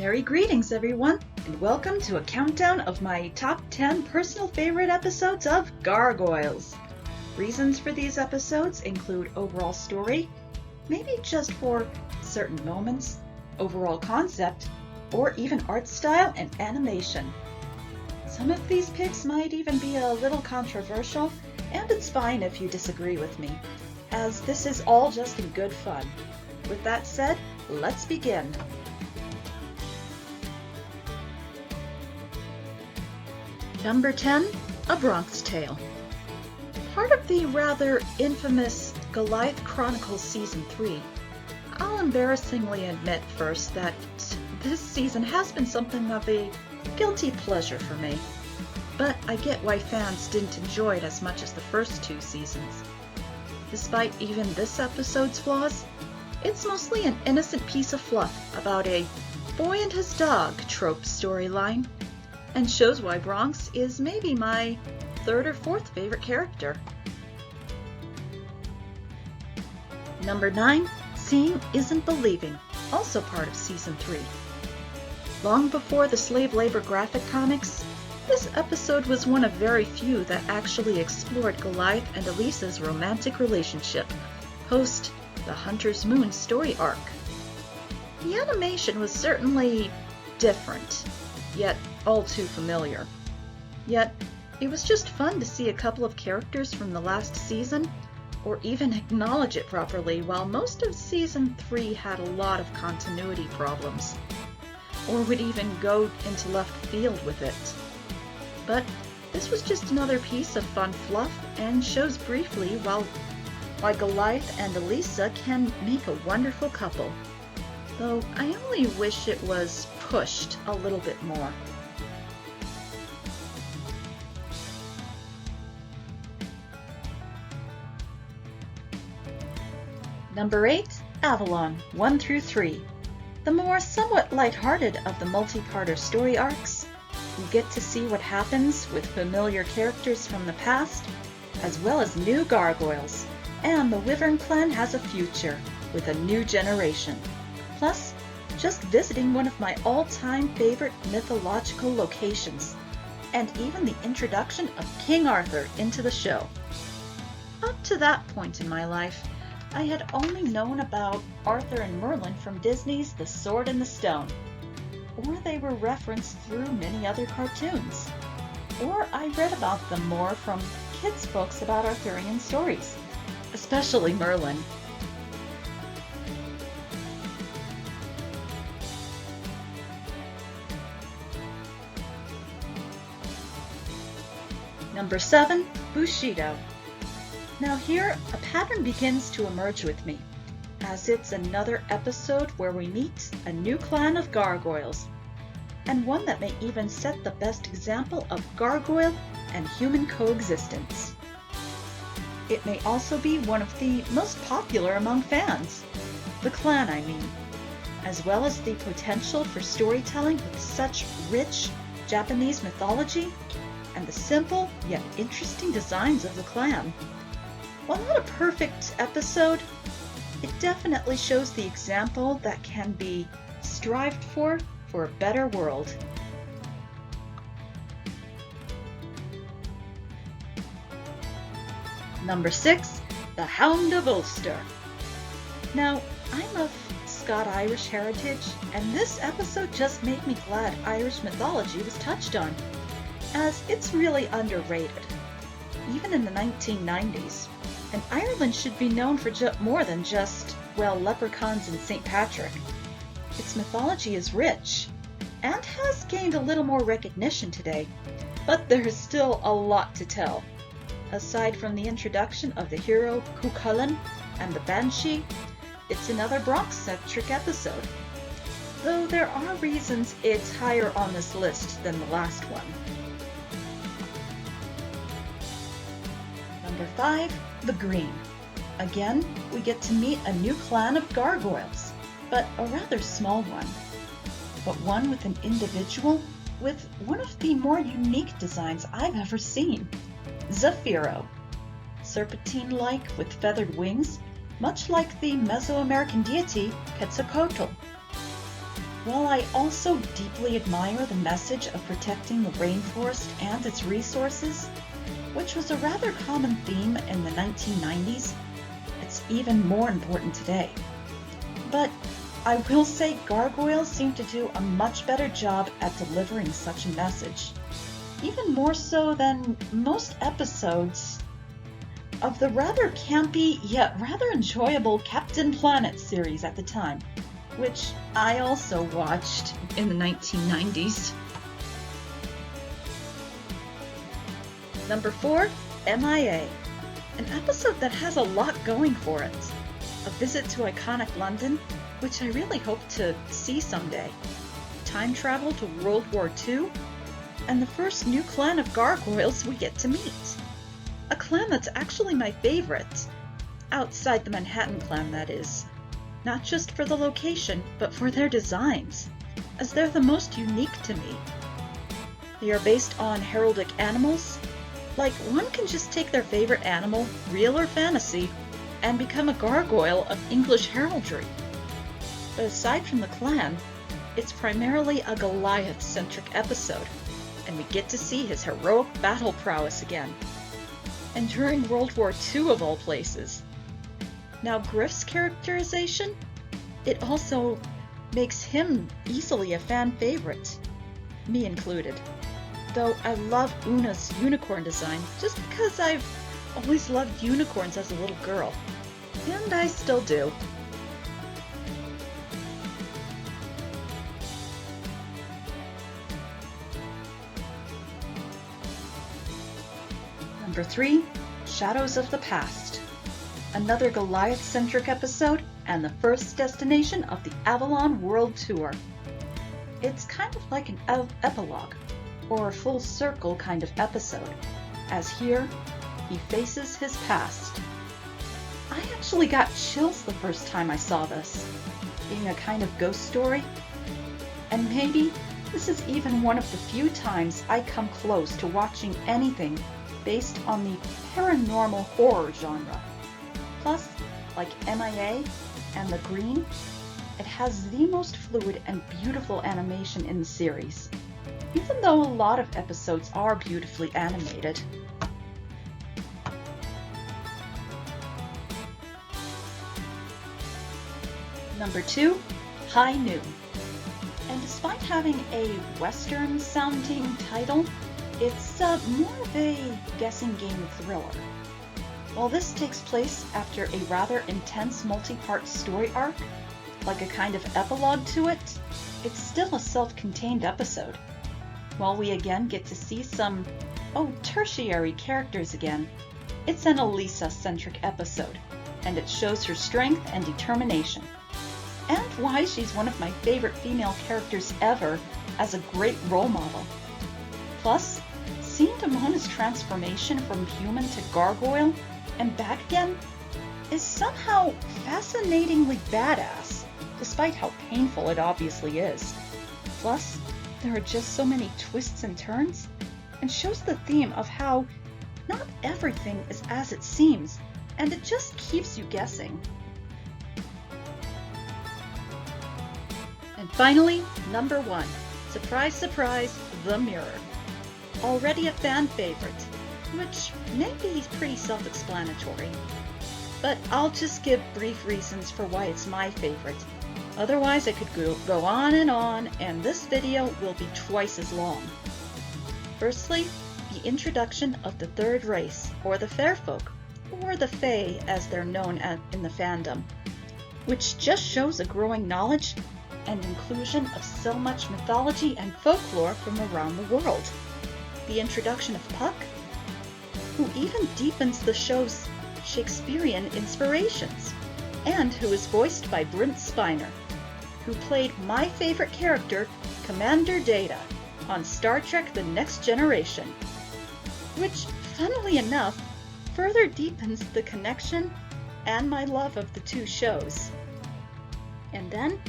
Merry greetings, everyone, and welcome to a countdown of my top 10 personal favorite episodes of Gargoyles. Reasons for these episodes include overall story, maybe just for certain moments, overall concept, or even art style and animation. Some of these picks might even be a little controversial, and it's fine if you disagree with me, as this is all just in good fun. With that said, let's begin. Number 10, A Bronx Tale. Part of the rather infamous Goliath Chronicles Season 3, I'll embarrassingly admit first that this season has been something of a guilty pleasure for me. But I get why fans didn't enjoy it as much as the first two seasons. Despite even this episode's flaws, it's mostly an innocent piece of fluff about a boy and his dog trope storyline, and shows why Bronx is maybe my third or fourth favorite character. Number 9, Seeing Isn't Believing, also part of Season 3. Long before the slave labor graphic comics, this episode was one of very few that actually explored Goliath and Elisa's romantic relationship, post the Hunter's Moon story arc. The animation was certainly different, yet all too familiar. Yet, it was just fun to see a couple of characters from the last season, or even acknowledge it properly, while most of Season 3 had a lot of continuity problems, or would even go into left field with it. But this was just another piece of fun fluff, and shows briefly why Goliath and Elisa can make a wonderful couple, though I only wish it was pushed a little bit more. Number 8, Avalon, 1 through 3. The more somewhat lighthearted of the multi-parter story arcs, you get to see what happens with familiar characters from the past, as well as new gargoyles, and the Wyvern clan has a future with a new generation. Plus, just visiting one of my all-time favorite mythological locations, and even the introduction of King Arthur into the show. Up to that point in my life, I had only known about Arthur and Merlin from Disney's The Sword and the Stone, or they were referenced through many other cartoons, or I read about them more from kids' books about Arthurian stories, especially Merlin. Number 7, Bushido. Now here, a pattern begins to emerge with me, as it's another episode where we meet a new clan of gargoyles, and one that may even set the best example of gargoyle and human coexistence. It may also be one of the most popular among fans, the clan I mean, as well as the potential for storytelling with such rich Japanese mythology and the simple yet interesting designs of the clan. While not a perfect episode, it definitely shows the example that can be strived for a better world. Number 6, The Hound of Ulster. Now, I'm of Scot-Irish heritage, and this episode just made me glad Irish mythology was touched on, as it's really underrated, even in the 1990s. And Ireland should be known for more than just, well, leprechauns and St. Patrick. Its mythology is rich, and has gained a little more recognition today, but there is still a lot to tell. Aside from the introduction of the hero Cuchulainn and the Banshee, it's another Bronx-centric episode, though there are reasons it's higher on this list than the last one. Number 5, The Green. Again, we get to meet a new clan of gargoyles, but a rather small one. But one with an individual with one of the more unique designs I've ever seen. Zafiro. Serpentine-like with feathered wings, much like the Mesoamerican deity Quetzalcoatl. While I also deeply admire the message of protecting the rainforest and its resources, which was a rather common theme in the 1990s, it's even more important today. But I will say Gargoyles seem to do a much better job at delivering such a message, even more so than most episodes of the rather campy yet rather enjoyable Captain Planet series at the time, which I also watched in the 1990s. Number 4, MIA, an episode that has a lot going for it. A visit to iconic London, which I really hope to see someday. Time travel to World War II, and the first new clan of gargoyles we get to meet. A clan that's actually my favorite, outside the Manhattan clan that is. Not just for the location, but for their designs, as they're the most unique to me. They are based on heraldic animals. Like, one can just take their favorite animal, real or fantasy, and become a gargoyle of English heraldry. But aside from the clan, it's primarily a Goliath-centric episode, and we get to see his heroic battle prowess again. And during World War II of all places. Now Griff's characterization, it also makes him easily a fan favorite, me included. Though I love Una's unicorn design just because I've always loved unicorns as a little girl, and I still do. Number 3, Shadows of the Past. Another Goliath-centric episode, and the first destination of the Avalon World Tour. It's kind of like an epilogue, or a full circle kind of episode, as here, he faces his past. I actually got chills the first time I saw this, being a kind of ghost story, and maybe this is even one of the few times I come close to watching anything based on the paranormal horror genre. Plus, like MIA and The Green, it has the most fluid and beautiful animation in the series, even though a lot of episodes are beautifully animated. Number 2, High Noon. And despite having a Western-sounding title, it's more of a guessing game thriller. While this takes place after a rather intense multi-part story arc, like a kind of epilogue to it, it's still a self-contained episode. While we again get to see some, tertiary characters again, it's an Elisa-centric episode, and it shows her strength and determination. And why she's one of my favorite female characters ever as a great role model. Plus, seeing Damona's transformation from human to gargoyle and back again is somehow fascinatingly badass, despite how painful it obviously is. Plus, there are just so many twists and turns, and shows the theme of how not everything is as it seems, and it just keeps you guessing. And finally, number 1, surprise, surprise, The Mirror. Already a fan favorite, which may be pretty self-explanatory. But I'll just give brief reasons for why it's my favorite. Otherwise I could go on, and this video will be twice as long. Firstly, the introduction of the third race, or the Fairfolk, or the Fae as they're known in the fandom, which just shows a growing knowledge and inclusion of so much mythology and folklore from around the world. The introduction of Puck, who even deepens the show's Shakespearean inspirations, and who is voiced by Brent Spiner, who played my favorite character, Commander Data, on Star Trek The Next Generation, which, funnily enough, further deepens the connection and my love of the two shows. And then,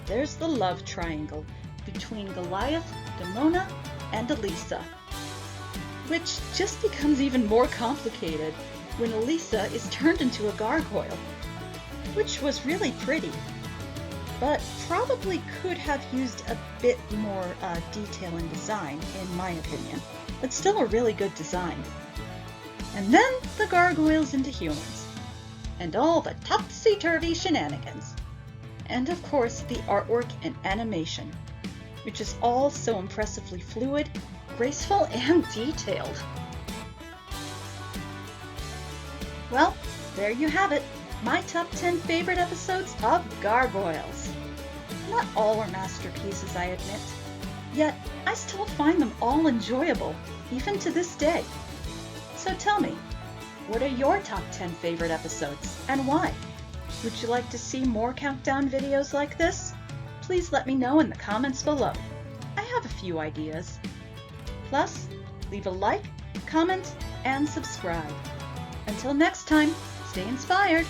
there's the love triangle between Goliath, Damona, and Elisa, which just becomes even more complicated when Elisa is turned into a gargoyle, which was really pretty. but probably could have used a bit more detail and design, in my opinion. But still a really good design. And then the gargoyles into humans, and all the topsy-turvy shenanigans. And of course the artwork and animation, which is all so impressively fluid, graceful, and detailed. Well, there you have it, my top 10 favorite episodes of Gargoyles. Not all are masterpieces, I admit, yet I still find them all enjoyable, even to this day. So tell me, what are your top 10 favorite episodes, and why? Would you like to see more countdown videos like this? Please let me know in the comments below. I have a few ideas. Plus, leave a like, comment, and subscribe. Until next time, stay inspired!